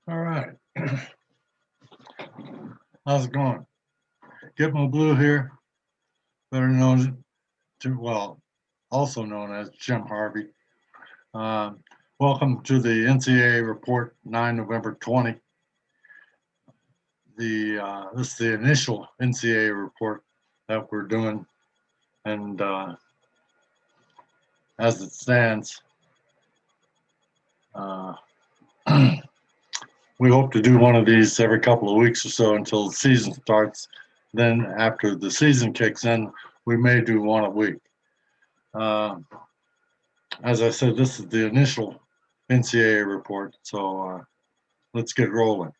All right. How's it going? Gitmo Blue here, better known also known as Jim Harvey. Uh, Welcome to the NCAA Report 9 November 20. This is the initial NCAA report that we're doing, and as it stands, uh, we hope to do one of these every couple of weeks or so until the season starts. Then, after the season kicks in, we may do one a week. As I said, this is the initial NCAA report, so let's get rolling.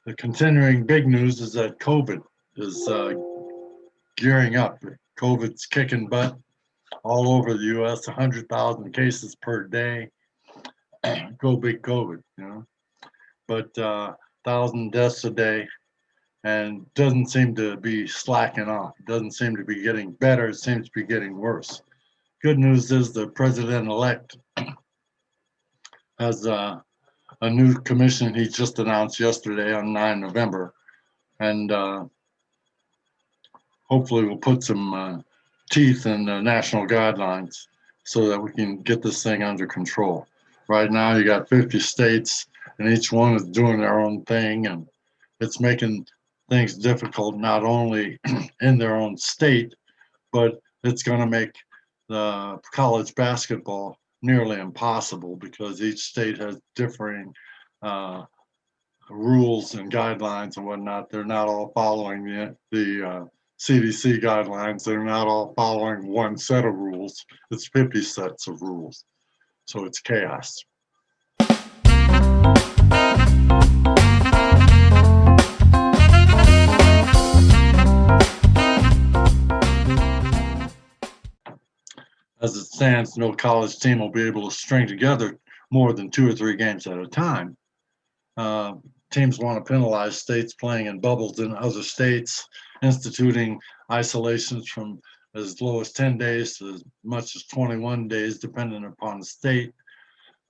The continuing big news is that COVID is gearing up. COVID's kicking butt all over the U.S., 100,000 cases per day. Go big COVID, But 1,000 deaths a day, and doesn't seem to be slacking off. It doesn't seem to be getting better. It seems to be getting worse. Good news is the president-elect has a new commission he just announced yesterday on 9 November, and hopefully we'll put some teeth in the national guidelines so that we can get this thing under control. Right now, you got 50 states, and each one is doing their own thing, and it's making things difficult not only in their own state, but it's going to make the college basketball nearly impossible because each state has differing rules and guidelines and whatnot. They're not all following the CDC guidelines. They're not all following one set of rules. It's 50 sets of rules. So it's chaos. As it stands, no college team will be able to string together more than 2 or 3 games at a time. Teams want to penalize states playing in bubbles in other states, instituting isolations from as low as 10 days to as much as 21 days, depending upon the state.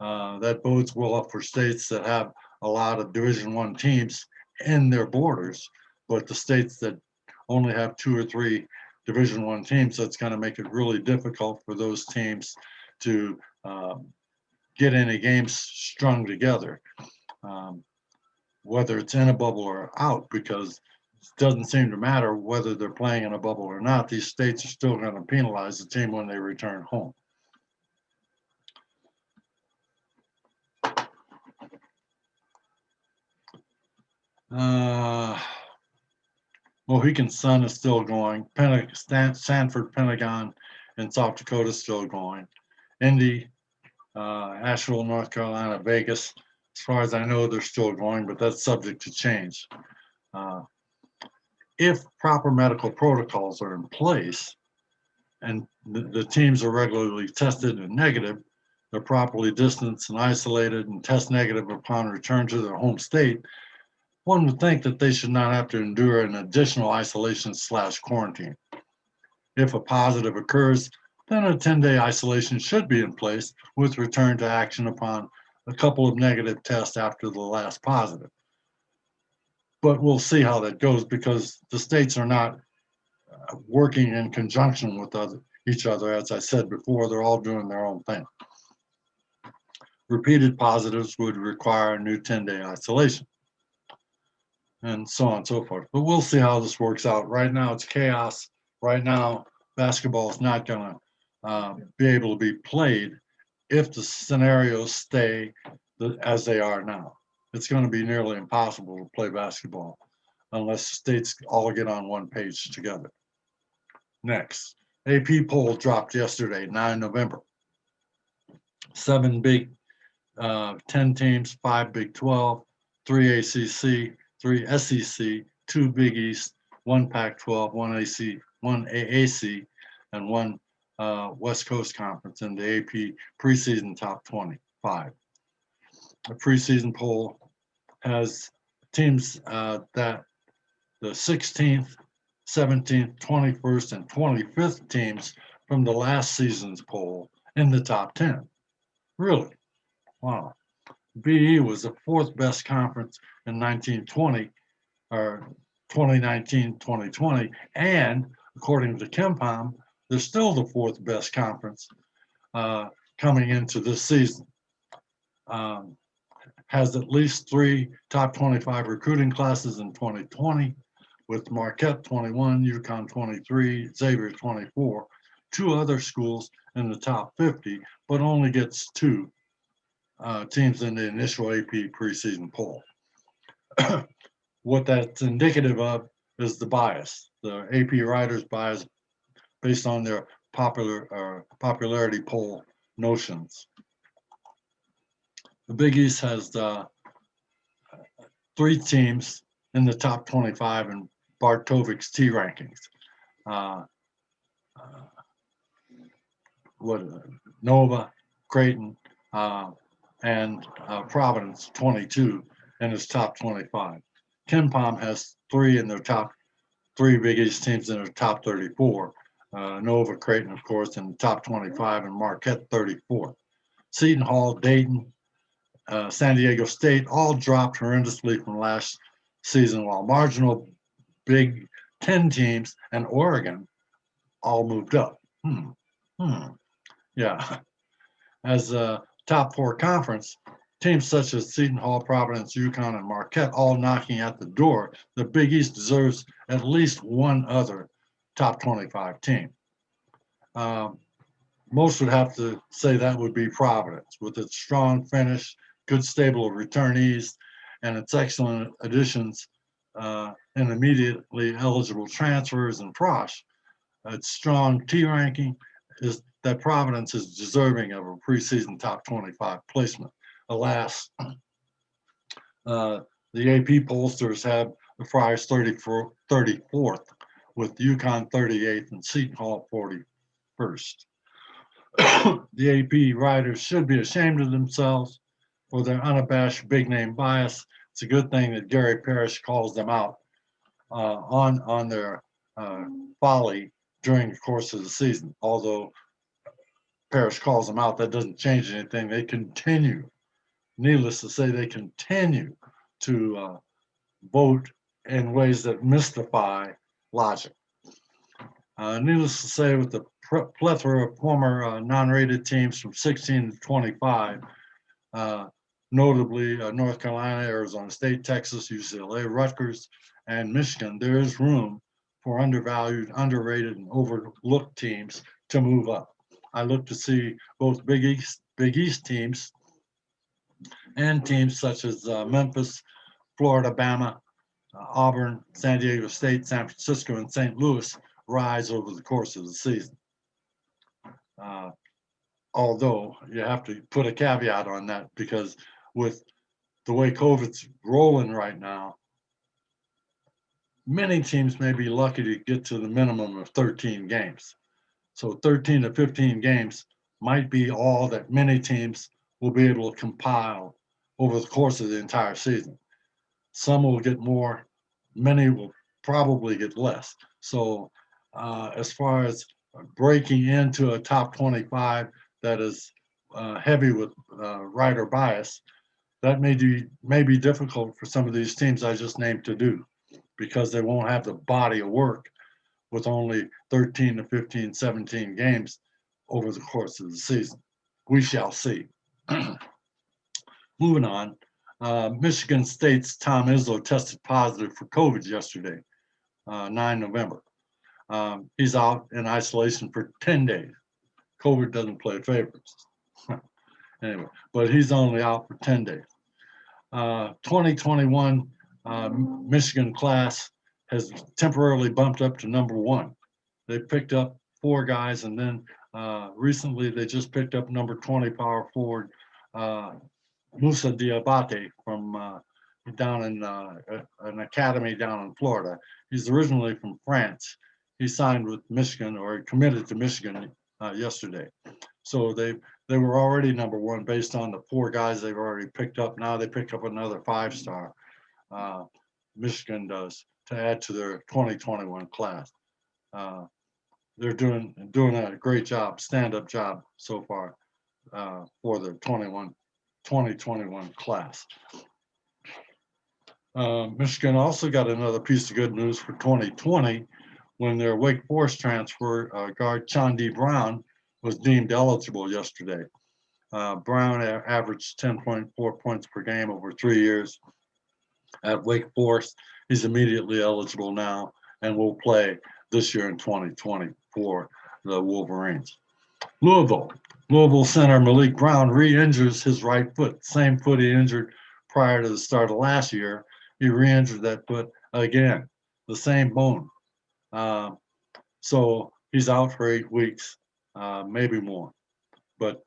That bodes well for states that have a lot of Division I teams in their borders, but the states that only have 2 or 3 Division I teams, that's going to make it really difficult for those teams to get any games strung together, whether it's in a bubble or out, because it doesn't seem to matter whether they're playing in a bubble or not. These states are still going to penalize the team when they return home. Mohegan Sun is still going. Sanford, Pentagon, and South Dakota is still going. Indy, Asheville, North Carolina, Vegas. As far as I know, they're still going, but that's subject to change. If proper medical protocols are in place and the teams are regularly tested and negative, they're properly distanced and isolated and test negative upon return to their home state, one would think that they should not have to endure an additional isolation/quarantine. If a positive occurs, then a 10-day isolation should be in place with return to action upon a couple of negative tests after the last positive. But we'll see how that goes because the states are not working in conjunction with each other. As I said before, they're all doing their own thing. Repeated positives would require a new 10-day isolation, and so on and so forth. But we'll see how this works out. Right now, it's chaos. Right now, basketball is not going to be able to be played if the scenarios stay as they are now. It's going to be nearly impossible to play basketball unless states all get on one page together. Next, AP poll dropped yesterday, 9 November. 7 Big 10 teams, 5 Big 12, 3 ACC, 3 SEC, 2 Big East, 1 Pac-12, 1 AAC, and 1 West Coast Conference in the AP preseason top 25. The preseason poll has teams that the 16th, 17th, 21st, and 25th teams from the last season's poll in the top 10. Really? Wow. BE was the fourth best conference in 1920 or 2019-2020, and according to KenPom, they're still the fourth best conference coming into this season. Has at least 3 top 25 recruiting classes in 2020, with Marquette 21, UConn 23, Xavier 24, 2 other schools in the top 50, but only gets 2 teams in the initial AP preseason poll. What that's indicative of is the bias, the AP writers' bias based on their popularity poll notions. The Big East has 3 teams in the top 25 in Bart Torvik's T rankings. Nova, Creighton, and Providence 22 in his top 25. KenPom has 3 in their top 3 Big East teams in their top 34. Nova, Creighton, of course, in the top 25, and Marquette 34. Seton Hall, Dayton, San Diego State all dropped horrendously from last season, while marginal Big Ten teams and Oregon all moved up. Yeah. As a top 4 conference, teams such as Seton Hall, Providence, UConn, and Marquette all knocking at the door, the Big East deserves at least one other top 25 team. Most would have to say that would be Providence, with its strong finish, good stable of returnees, and its excellent additions and immediately eligible transfers and Prosh. Its strong T ranking is that Providence is deserving of a preseason top 25 placement. Alas, the AP pollsters have the Friars 34th, with UConn 38th and Seton Hall 41st. The AP writers should be ashamed of themselves for their unabashed big name bias. It's a good thing that Gary Parrish calls them out on their folly during the course of the season. Although Parrish calls them out, that doesn't change anything. They continue, needless to say, they continue to vote in ways that mystify logic. Needless to say, with the plethora of former non-rated teams from 16 to 25, notably North Carolina, Arizona State, Texas, UCLA, Rutgers, and Michigan, there is room for undervalued, underrated, and overlooked teams to move up. I look to see both Big East teams and teams such as Memphis, Florida, Bama, Auburn, San Diego State, San Francisco, and St. Louis rise over the course of the season. Although you have to put a caveat on that, because with the way COVID's rolling right now, many teams may be lucky to get to the minimum of 13 games. So 13 to 15 games might be all that many teams will be able to compile over the course of the entire season. Some will get more, many will probably get less. So as far as breaking into a top 25 that is heavy with writer bias, that may be difficult for some of these teams I just named to do, because they won't have the body of work with only 13 to 15, 17 games over the course of the season. We shall see. Moving on, Michigan State's Tom Izzo tested positive for COVID yesterday, 9 November. He's out in isolation for 10 days. COVID doesn't play favorites. Anyway, but he's only out for 10 days. 2021 Michigan class has temporarily bumped up to number 1. They picked up 4 guys, and then recently they just picked up number 20 power forward Moussa Diabate from down in an academy down in Florida. He's originally from France. He signed with Michigan, or committed to Michigan yesterday. So they were already number 1 based on the 4 guys they've already picked up. Now they pick up another 5-star. Michigan does, to add to their 2021 class. They're doing a great job, stand-up job so far for the 21 2021 class. Michigan also got another piece of good news for 2020 when their Wake Forest transfer guard Chandi Brown was deemed eligible yesterday. Brown averaged 10.4 points per game over 3 years at Wake Forest. He's immediately eligible now and will play this year in 2020 for the Wolverines. Louisville center Malik Brown re-injures his right foot, same foot he injured prior to the start of last year. He re-injured that foot again, the same bone. So he's out for 8 weeks, maybe more. But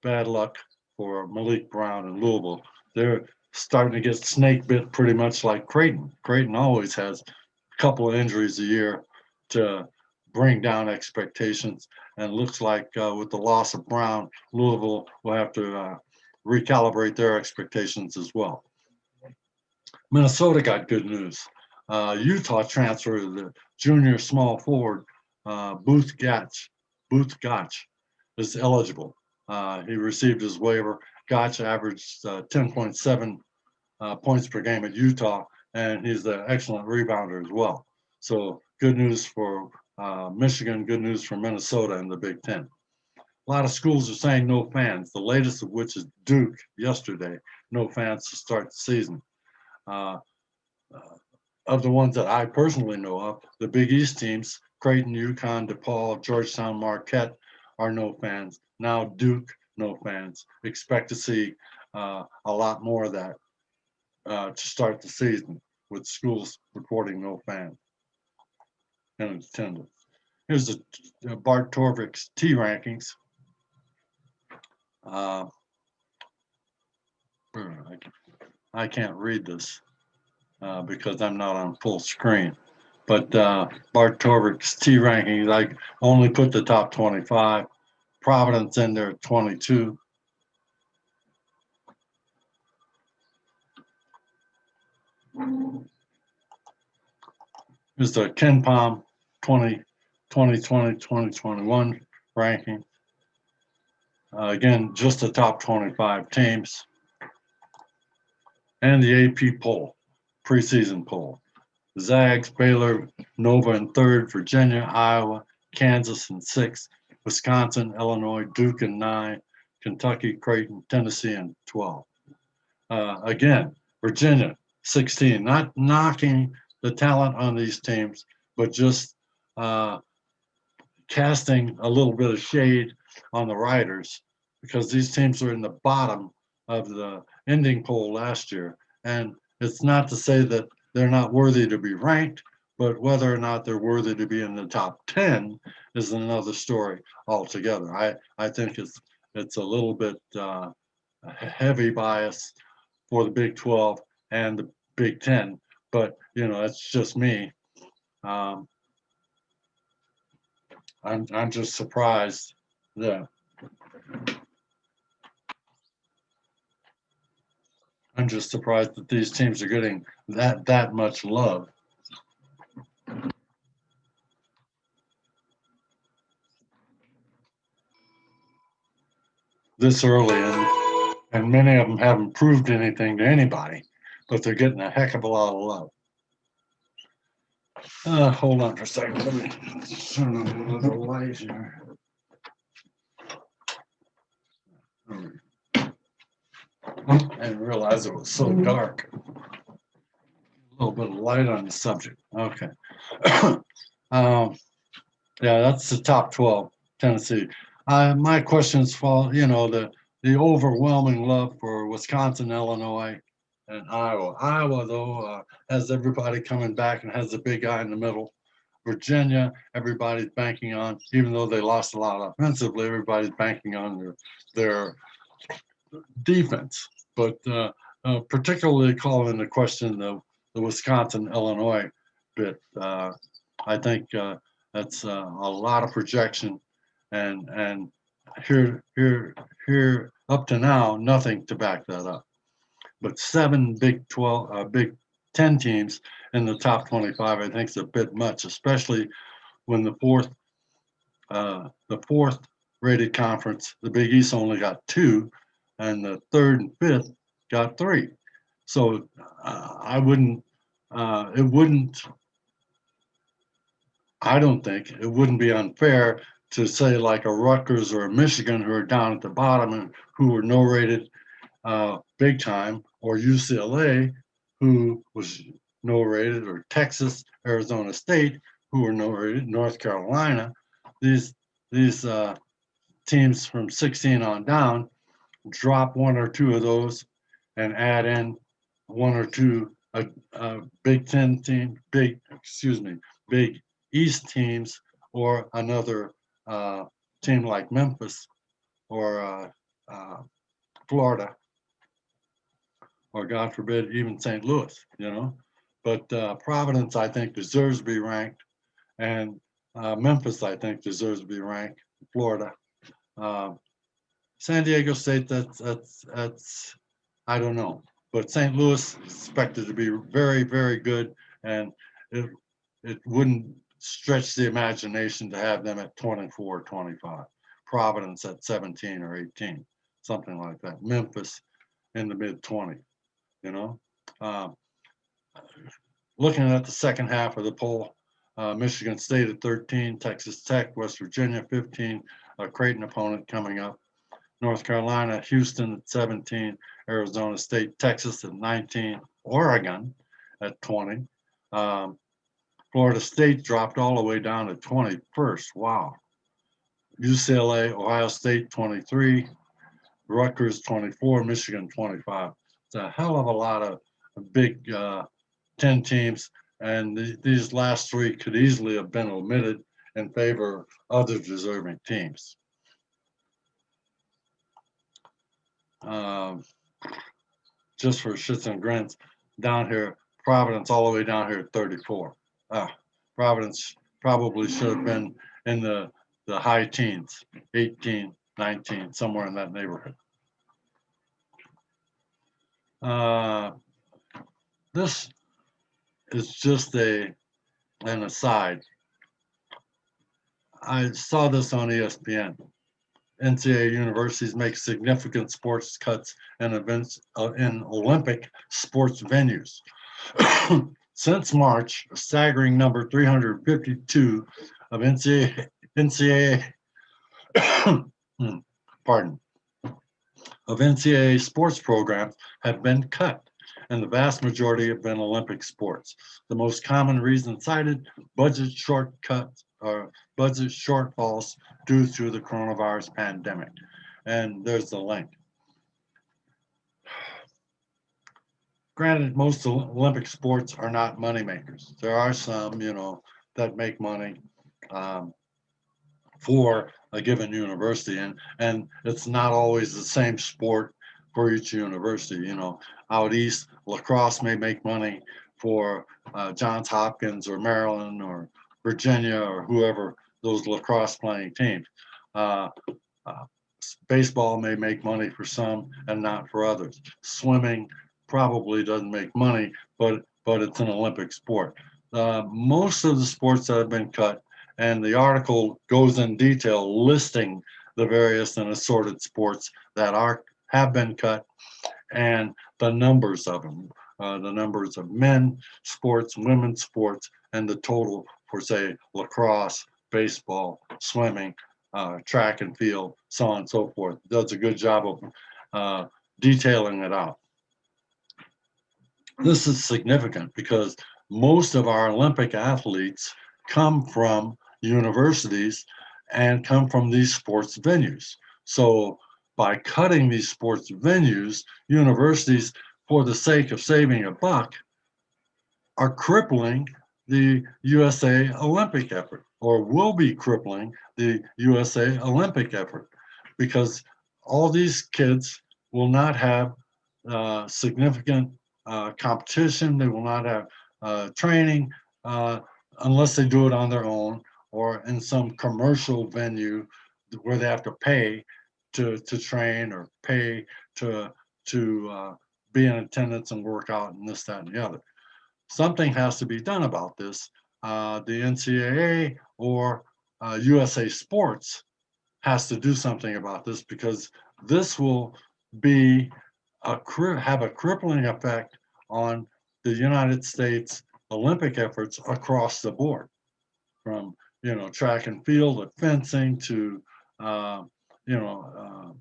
bad luck for Malik Brown and Louisville. They're starting to get snake bit pretty much like Creighton. Creighton always has a couple of injuries a year to bring down expectations. And looks like with the loss of Brown, Louisville will have to recalibrate their expectations as well. Minnesota got good news. Utah transfer the junior small forward Booth Gotch is eligible. He received his waiver. Gotch averaged 10.7 points per game at Utah, and he's an excellent rebounder as well. So good news for Michigan, good news for Minnesota in the Big Ten. A lot of schools are saying no fans, the latest of which is Duke yesterday, no fans to start the season. Of the ones that I personally know of, the Big East teams, Creighton, UConn, DePaul, Georgetown, Marquette are no fans. Now Duke, no fans. Expect to see a lot more of that to start the season with schools reporting no fans in attendance. Here's the Bart Torvik's T rankings. I can't read this because I'm not on full screen. But Bart Torvik's T rankings, I only put the top 25. Providence in there at 22. Here's the KenPom 2020-2021 ranking. Again, just the top 25 teams. And the AP poll, preseason poll. Zags, Baylor, Nova in 3rd, Virginia, Iowa, Kansas in 6th, Wisconsin, Illinois, Duke in 9, Kentucky, Creighton, Tennessee in 12. Again, Virginia, 16. Not knocking the talent on these teams, but just casting a little bit of shade on the writers because these teams are in the bottom of the ending poll last year. And it's not to say that they're not worthy to be ranked, but whether or not they're worthy to be in the top 10 is another story altogether. I think it's a little bit heavy bias for the Big 12 and the Big 10, but it's just me. I'm just surprised that these teams are getting that much love. This early, and many of them haven't proved anything to anybody, but they're getting a heck of a lot of love. Hold on for a second. Let me turn on another light here. I didn't realize it was so dark. A little bit of light on the subject. Okay. Yeah, that's the top 12, Tennessee. My questions fall, the overwhelming love for Wisconsin, Illinois, and Iowa. Iowa, though, has everybody coming back and has the big guy in the middle. Virginia, everybody's banking on, even though they lost a lot offensively, everybody's banking on their defense. But particularly calling into question the Wisconsin, Illinois bit. I think that's a lot of projection, and here up to now, nothing to back that up. But 7 Big 10 teams in the top 25, I think, is a bit much, especially when the fourth rated conference, the Big East, only got 2, and the third and fifth got 3. So I wouldn't, it wouldn't, I don't think it wouldn't be unfair to say like a Rutgers or a Michigan who are down at the bottom and who were no rated big time, or UCLA who was no rated, or Texas, Arizona State who were no rated, North Carolina. These teams from 16 on down drop 1 or 2 of those and add in 1 or 2 Big Ten team, Big East teams, or another team like Memphis or Florida, or God forbid, even St. Louis, you know. But Providence, I think, deserves to be ranked, and Memphis, I think, deserves to be ranked. Florida, San Diego State, that's I don't know, but St. Louis is expected to be very, very good, and it wouldn't stretch the imagination to have them at 24, 25. Providence at 17 or 18, something like that. Memphis in the mid 20s, you know. Looking at the second half of the poll, Michigan State at 13, Texas Tech, West Virginia 15, a Creighton opponent coming up. North Carolina, Houston at 17, Arizona State, Texas at 19, Oregon at 20. Florida State dropped all the way down to 21st. Wow. UCLA, Ohio State 23, Rutgers 24, Michigan 25. It's a hell of a lot of big 10 teams, and these last 3 could easily have been omitted in favor of other deserving teams. Just for shits and grins, down here, Providence all the way down here at 34. Providence probably should have been in the high teens, 18, 19, somewhere in that neighborhood. This is just an aside. I saw this on ESPN. NCAA universities make significant sports cuts and events in Olympic sports venues. Since March, a staggering number 352 of NCAA sports programs have been cut, and the vast majority have been Olympic sports. The most common reason cited: budget shortcuts or budget shortfalls due to the coronavirus pandemic. And there's the link. Granted, most Olympic sports are not money makers. There are some, you know, that make money for a given university, and it's not always the same sport for each university. You know, out east, lacrosse may make money for Johns Hopkins or Maryland or Virginia or whoever those lacrosse playing teams. Baseball may make money for some and not for others. Swimming probably doesn't make money, but it's an Olympic sport. Most of the sports that have been cut, and the article goes in detail listing the various and assorted sports that have been cut, and the numbers of them, the numbers of men sports, women's sports, and the total for, say, lacrosse, baseball, swimming, track and field, so on and so forth. Does a good job of detailing it out. This is significant because most of our Olympic athletes come from universities and come from these sports venues. So by cutting these sports venues, universities, for the sake of saving a buck, are crippling the USA Olympic effort, or will be crippling the USA Olympic effort, because all these kids will not have significant competition. They will not have training unless they do it on their own or in some commercial venue where they have to pay to train, or pay to be in attendance and work out and this, that, and the other. Something has to be done about this. The NCAA or USA Sports has to do something about this, because this will be have a crippling effect on the United States Olympic efforts across the board, from track and field to fencing to uh, you know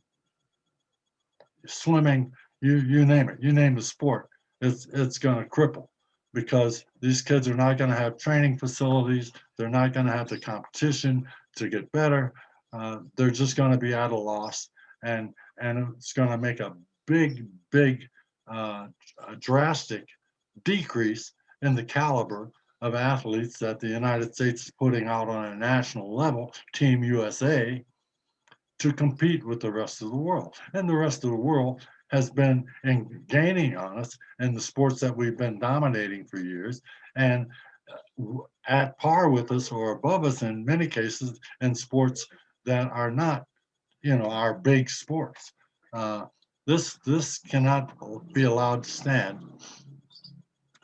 swimming, you name it, you name the sport, it's going to cripple because these kids are not going to have training facilities, they're not going to have the competition to get better, they're just going to be at a loss, and it's going to make a big a drastic decrease in the caliber of athletes that the United States is putting out on a national level, Team USA, to compete with the rest of the world. And the rest of the world has been gaining on us in the sports that we've been dominating for years, and at par with us or above us in many cases in sports that are not, our big sports. This cannot be allowed to stand.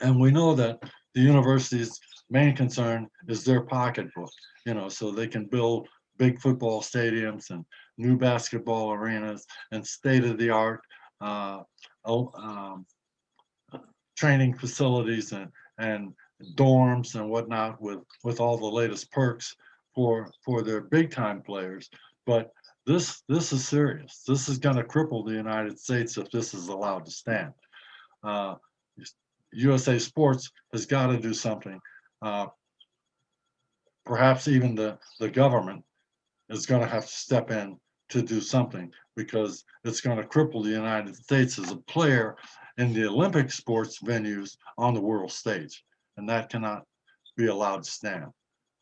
And we know that the university's main concern is their pocketbook, so they can build big football stadiums and new basketball arenas and state-of-the-art uh, training facilities and dorms and whatnot with all the latest perks for their big time players. But this is serious. This is going to cripple the United States if this is allowed to stand. Uh, USA Sports has got to do something. Uh, Perhaps even the government is going to have to step in to do something, because it's going to cripple the United States as a player in the Olympic sports venues on the world stage. And that cannot be allowed to stand.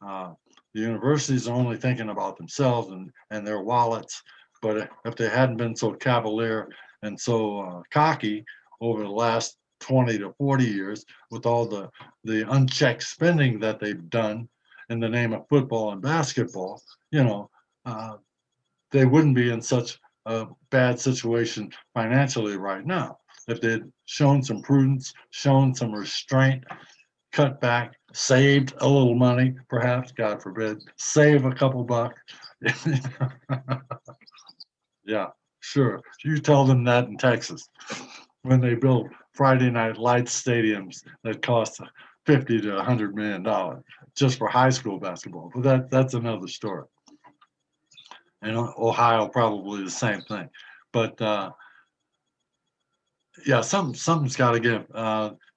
Uh, the universities are only thinking about themselves and their wallets. But if they hadn't been so cavalier and so cocky over the last 20 to 40 years with all the unchecked spending that they've done in the name of football and basketball, uh, they wouldn't be in such a bad situation financially right now. If they'd shown some prudence, shown some restraint, cut back, saved a little money, perhaps, God forbid, save a couple bucks. Yeah, sure. You tell them that in Texas when they build Friday night lights stadiums that cost 50 to $100 million just for high school basketball. But that's another story. And Ohio probably the same thing. But yeah, something's got to give.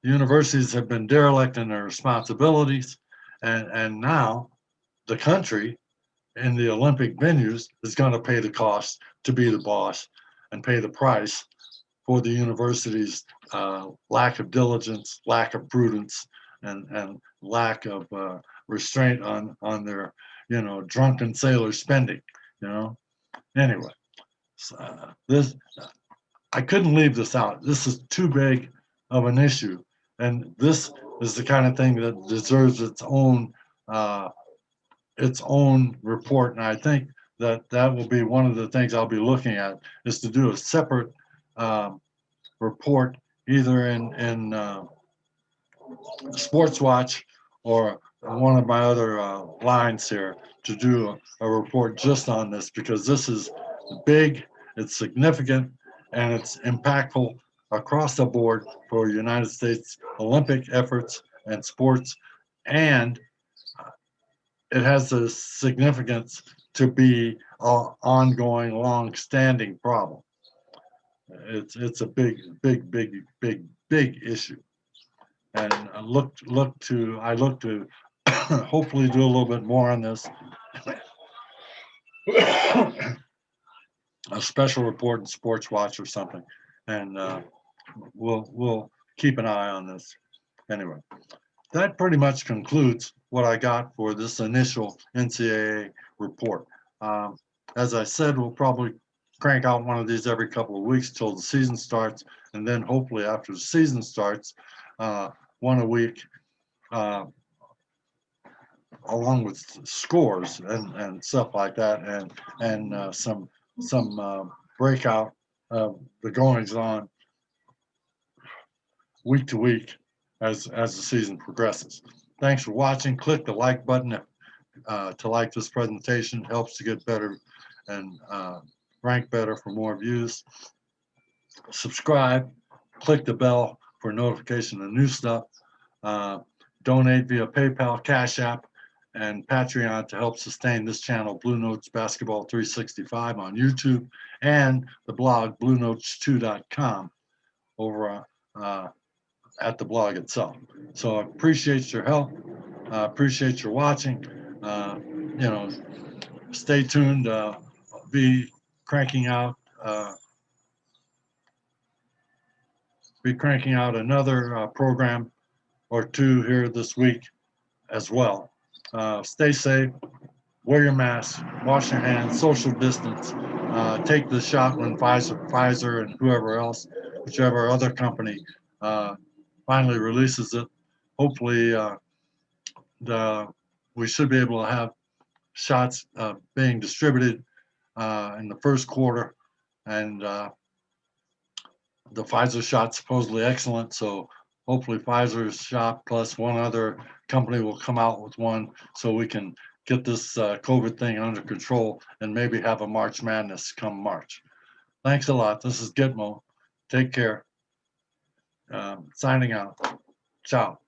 Universities have been derelict in their responsibilities, and now the country in the Olympic venues is going to pay the cost to be the boss and pay the price for the university's lack of diligence, lack of prudence, and lack of restraint on their drunken sailor spending. Anyway, this I couldn't leave this out. This is too big of an issue, and this is the kind of thing that deserves its own report. And I think that will be one of the things I'll be looking at, is to do a separate report, either in Sports Watch or one of my other lines here, to do a report just on this, because this is big, it's significant, and it's impactful across the board for United States Olympic efforts and sports, and it has the significance to be an ongoing, long-standing problem. It's a big issue, and I look to hopefully do a little bit more on this. A special report in Sports Watch or something, and we'll keep an eye on this. Anyway, that pretty much concludes what I got for this initial NCAA report. As I said, we'll probably crank out one of these every couple of weeks till the season starts, and then hopefully after the season starts, one a week, along with scores and stuff like that, and some breakout of the goings on week to week as the season progresses. Thanks for watching. Click the like button to like this presentation. It helps to get better and rank better for more views. subscribe, click the bell for notification of new stuff. Donate via PayPal, Cash App, and Patreon to help sustain this channel, Blue Notes Basketball 365 on YouTube, and the blog BlueNotes2.com over at the blog itself. So I appreciate your help. I appreciate your watching. Stay tuned. Be cranking out another program or two here this week as well. Stay safe, wear your mask, wash your hands, social distance, take the shot when Pfizer and whoever else, whichever other company finally releases it. Hopefully, we should be able to have shots being distributed in the first quarter, and the Pfizer shot supposedly excellent, so hopefully Pfizer's shot plus one other company will come out with one so we can get this COVID thing under control and maybe have a March Madness come March. Thanks a lot. This is Gitmo. Take care. Signing out. Ciao.